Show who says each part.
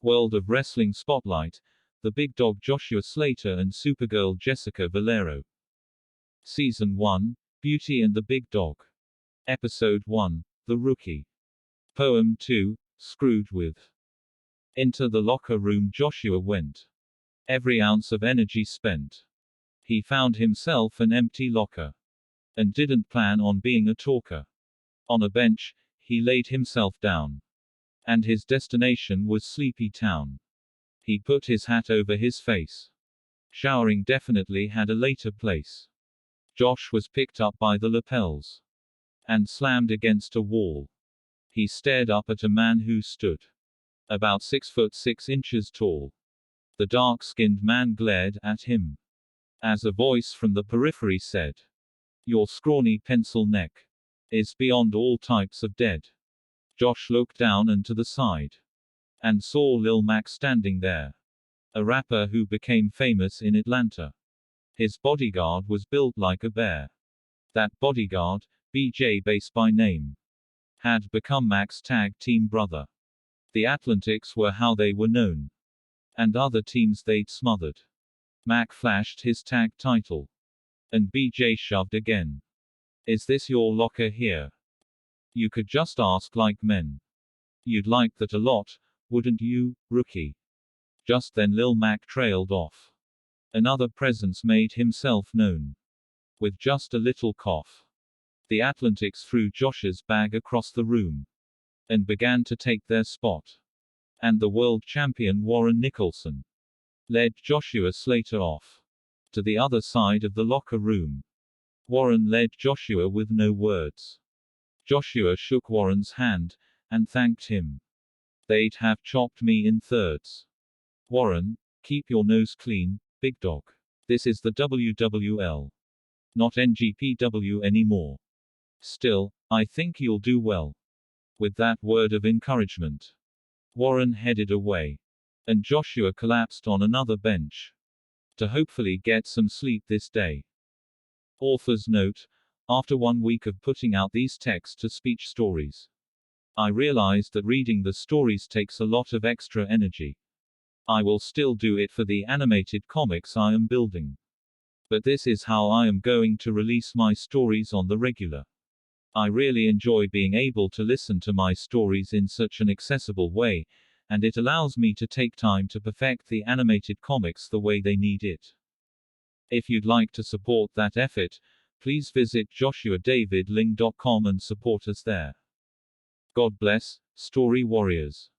Speaker 1: World of Wrestling Spotlight, The Big Dog Joshua Slayter and Supergirl Jessica Valero. Season 1, Beauty and the Big Dog. Episode 1, The Rookie. Poem 2, Screwed with. Into the locker room Joshua went. Every ounce of energy spent. He found himself an empty locker. And didn't plan on being a talker. On a bench, he laid himself down. And his destination was Sleepy Town. He put his hat over his face. Showering definitely had a later place. Josh was picked up by the lapels. And slammed against a wall. He stared up at a man who stood. About 6'6" tall. The dark-skinned man glared at him. As a voice from the periphery said, "Your scrawny pencil neck is beyond all types of dead." Josh looked down and to the side. And saw Lil Mac standing there. A rapper who became famous in Atlanta. His bodyguard was built like a bear. That bodyguard, BJ Bass by name, had become Mac's tag team brother. The Atlantyx were how they were known. And other teams they'd smothered. Mac flashed his tag title. And BJ shoved again. "Is this your locker here? You could just ask like men. You'd like that a lot, wouldn't you, rookie?" Just then Lil Mac trailed off. Another presence made himself known. With just a little cough. The Atlantyx threw Josh's bag across the room. And began to take their spot. And the world champion Warren Nicholson led Joshua Slayter off to the other side of the locker room. Warren led Joshua with no words. Joshua shook Warren's hand, and thanked him. "They'd have chopped me in thirds. Warren, keep your nose clean, big dog. This is the WWL. Not NGPW anymore. Still, I think you'll do well." With that word of encouragement, Warren headed away. And Joshua collapsed on another bench. To hopefully get some sleep this day. Author's note: after 1 week of putting out these text-to-speech stories, I realized that reading the stories takes a lot of extra energy. I will still do it for the animated comics I am building. But this is how I am going to release my stories on the regular. I really enjoy being able to listen to my stories in such an accessible way, and it allows me to take time to perfect the animated comics the way they need it. If you'd like to support that effort, please visit joshuadavidling.com and support us there. God bless, Story Warriors.